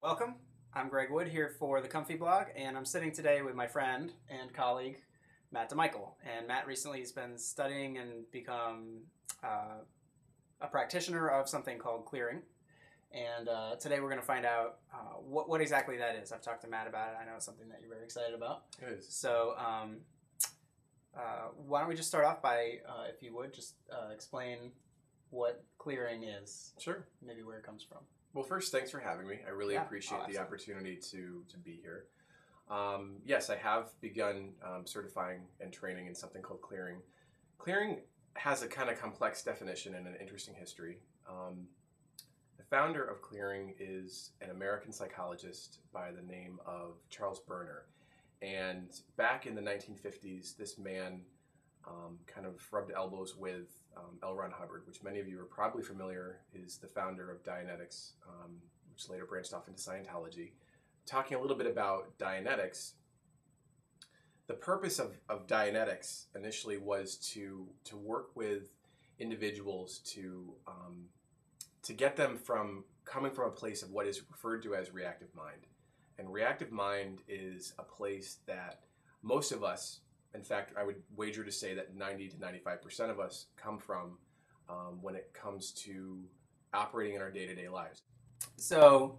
Welcome. I'm Greg Wood here for the Comfy Blog, and I'm sitting today with my friend and colleague, Matt DeMichele. And Matt recently has been studying and become a practitioner of something called clearing. And today we're going to find out what exactly that is. I've talked to Matt about it. I know it's something that you're very excited about. It is. So why don't we just start off by, if you would, just explain what clearing is. Sure. Maybe where it comes from. Well, first, thanks for having me. I really appreciate the opportunity to be here. Yes, I have begun certifying and training in something called clearing. Clearing has a kind of complex definition and an interesting history. The founder of clearing is an American psychologist by the name of Charles Berner. And back in the 1950s, this man kind of rubbed elbows with L. Ron Hubbard, which many of you are probably familiar, is the founder of Dianetics, which later branched off into Scientology. Talking a little bit about Dianetics, the purpose of Dianetics initially was to work with individuals to get them from coming from a place of what is referred to as reactive mind. And reactive mind is a place that most of us, in fact, I would wager to say that 90 to 95% of us come from when it comes to operating in our day-to-day lives. So,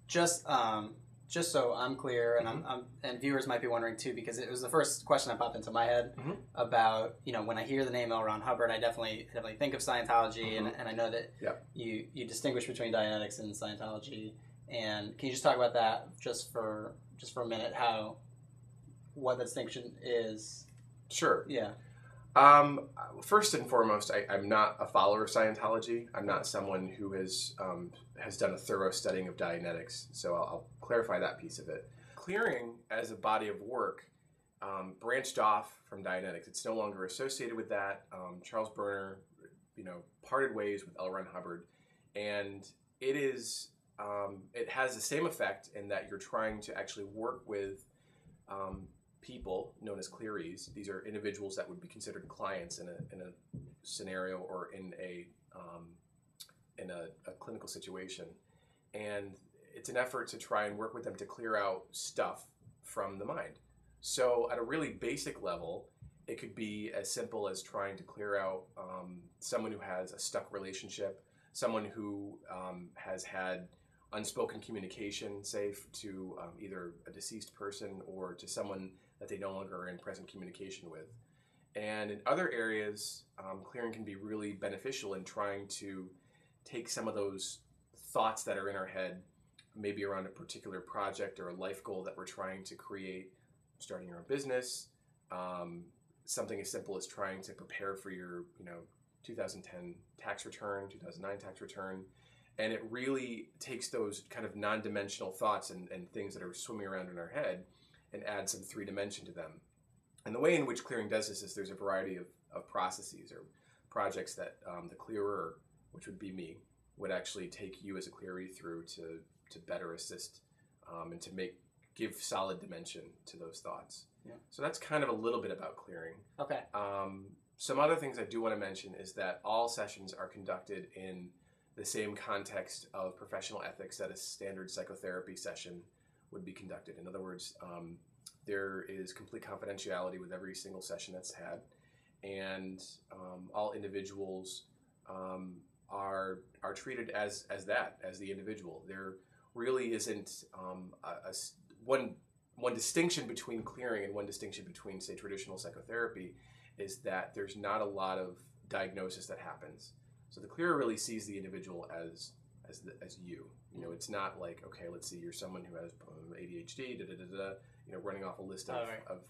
just so I'm clear, and and viewers might be wondering too, because it was the first question that popped into my head about, when I hear the name L. Ron Hubbard, I definitely think of Scientology, and I know that you distinguish between Dianetics and Scientology. And can you just talk about that just for a minute? What the distinction is? Sure. Yeah. First and foremost, I'm not a follower of Scientology. I'm not someone who has done a thorough studying of Dianetics, so I'll clarify that piece of it. Clearing as a body of work branched off from Dianetics. It's no longer associated with that. Charles Berner, parted ways with L. Ron Hubbard, and it has the same effect in that you're trying to actually work with people known as clearees. These are individuals that would be considered clients in a scenario or in a clinical situation, and it's an effort to try and work with them to clear out stuff from the mind. So at a really basic level, it could be as simple as trying to clear out someone who has a stuck relationship, someone who has had unspoken communication, safe to either a deceased person or to someone that they no longer are in present communication with. And in other areas, clearing can be really beneficial in trying to take some of those thoughts that are in our head, maybe around a particular project or a life goal that we're trying to create, starting your own business, something as simple as trying to prepare for your 2010 tax return, 2009 tax return. And it really takes those kind of non-dimensional thoughts and things that are swimming around in our head and adds some three-dimension to them. And the way in which clearing does this is there's a variety of processes or projects that the clearer, which would be me, would actually take you as a clearee through to better assist and to give solid dimension to those thoughts. Yeah. So that's kind of a little bit about clearing. Okay. Some other things I do want to mention is that all sessions are conducted in the same context of professional ethics that a standard psychotherapy session would be conducted. In other words, there is complete confidentiality with every single session that's had, and all individuals are treated as the individual. There really isn't one distinction between clearing and one distinction between, say, traditional psychotherapy is that there's not a lot of diagnosis that happens. So the clearer really sees the individual as you. It's not like, okay, let's see, you're someone who has ADHD, running off a list of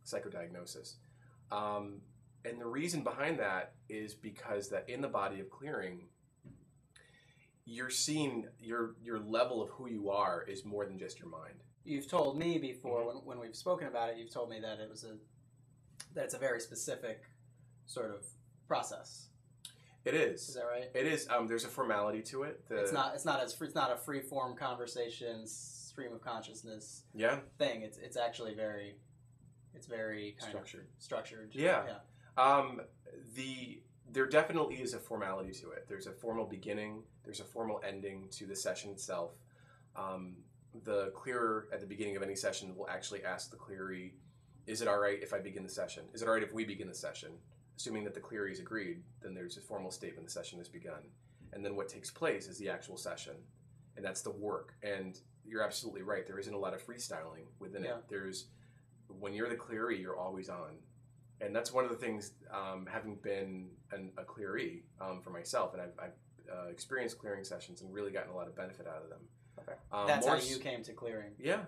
psychodiagnosis. And the reason behind that is because that in the body of clearing, you're seeing your level of who you are is more than just your mind. You've told me before when we've spoken about it, you've told me that it's a very specific sort of process. It is. Is that right? It is. There's a formality to it. It's not a free form conversation, stream of consciousness. Yeah. Thing. It's actually very kind structured. Structured. Yeah. There definitely is a formality to it. There's a formal beginning. There's a formal ending to the session itself. the clearer at the beginning of any session will actually ask the clearee, is it all right if I begin the session? Is it all right if we begin the session? Assuming that the clearee's agreed, then there's a formal statement the session has begun. And then what takes place is the actual session. And that's the work. And you're absolutely right. There isn't a lot of freestyling within it. When you're the clearee, you're always on. And that's one of the things, having been a clearee for myself, and I've experienced clearing sessions and really gotten a lot of benefit out of them. Okay. That's how you came to clearing. Yeah.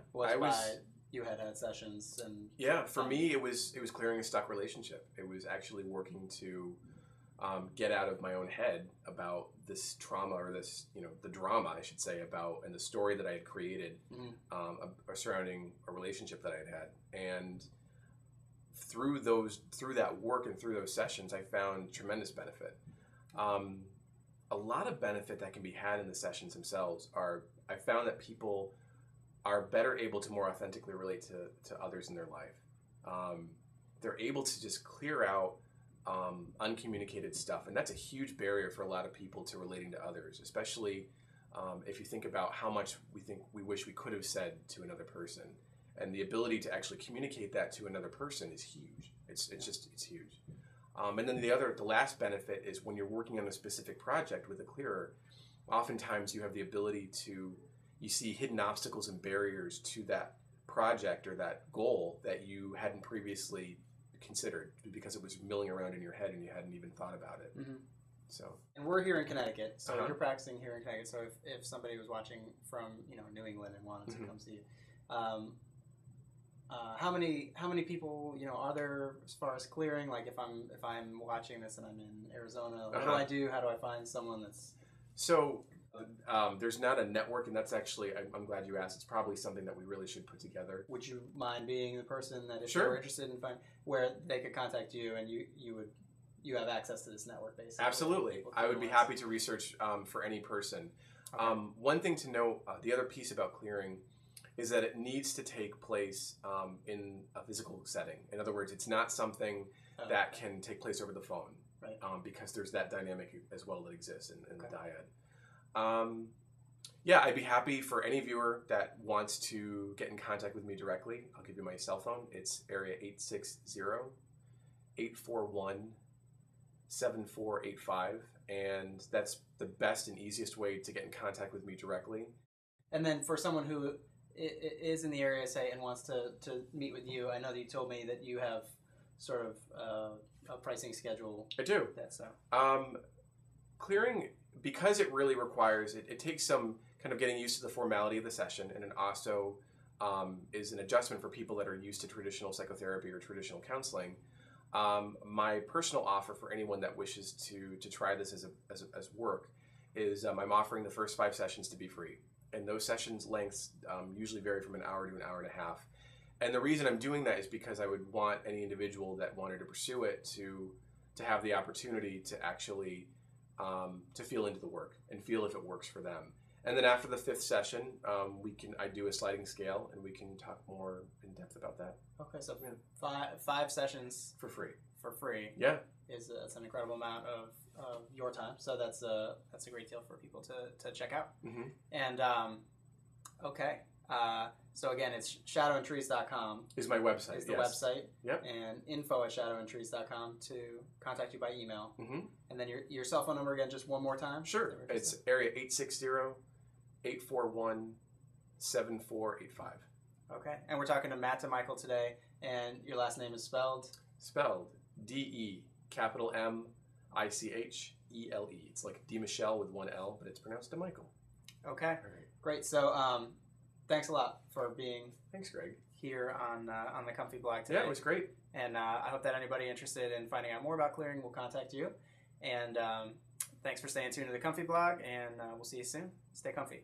You had sessions and... Yeah, for me, it was clearing a stuck relationship. It was actually working to get out of my own head about this trauma, or this, the drama, I should say, about, and the story that I had created surrounding a relationship that I had had. And through that work and through those sessions, I found tremendous benefit. A lot of benefit that can be had in the sessions themselves I found that people are better able to more authentically relate to others in their life. They're able to just clear out uncommunicated stuff, and that's a huge barrier for a lot of people to relating to others, especially if you think about how much we wish we could have said to another person, and the ability to actually communicate that to another person is huge. It's huge. And then the last benefit is when you're working on a specific project with a clearer, oftentimes you have the ability you see hidden obstacles and barriers to that project or that goal that you hadn't previously considered because it was milling around in your head and you hadn't even thought about it. Mm-hmm. So, and we're here in Connecticut, so you're practicing here in Connecticut. So if somebody was watching from New England and wanted to come see you, how many people are there as far as clearing? Like if I'm watching this and I'm in Arizona, what do I do? How do I find someone that's... So there's not a network, and that's actually, I'm glad you asked. It's probably something that we really should put together. Would you mind being the person that if Sure. you're interested in where they could contact you and you have access to this network basically? Absolutely. I would be happy to research for any person. Okay. One thing to note, the other piece about clearing is that it needs to take place in a physical setting. In other words, it's not something that can take place over the phone, right? Because there's that dynamic as well that exists in the dyad. I'd be happy for any viewer that wants to get in contact with me directly. I'll give you my cell phone. It's area 860-841-7485, and that's the best and easiest way to get in contact with me directly. And then for someone who is in the area, say, and wants to meet with you, I know that you told me that you have sort of a pricing schedule. I do. Clearing, because it really requires, it takes some kind of getting used to the formality of the session, and it also is an adjustment for people that are used to traditional psychotherapy or traditional counseling. My personal offer for anyone that wishes to try this as work is I'm offering the first 5 sessions to be free. And those sessions lengths usually vary from an hour to an hour and a half. And the reason I'm doing that is because I would want any individual that wanted to pursue it to have the opportunity to actually to feel into the work and feel if it works for them. And then after the 5th session, I do a sliding scale, and we can talk more in depth about that. Okay, so 5 sessions for free. For free. Yeah, that's an incredible amount of your time. So that's a great deal for people to check out. Mm-hmm. And okay. So again, it's shadowandtrees.com. Is my website. Is the website. Yep. And info@shadowandtrees.com to contact you by email. Mm-hmm. And then your cell phone number again, just one more time. Sure. It's area 860-841-7485. Okay. And we're talking to Matt DeMichele today, and your last name is spelled? Spelled DeMichele. It's like DeMichele with 1 L, but it's pronounced DeMichele. Okay. All right. Great. So thanks a lot for being Thanks, Greg. Here on the Comfy blog today. Yeah, it was great. And I hope that anybody interested in finding out more about clearing will contact you. And thanks for staying tuned to the Comfy blog, and we'll see you soon. Stay comfy.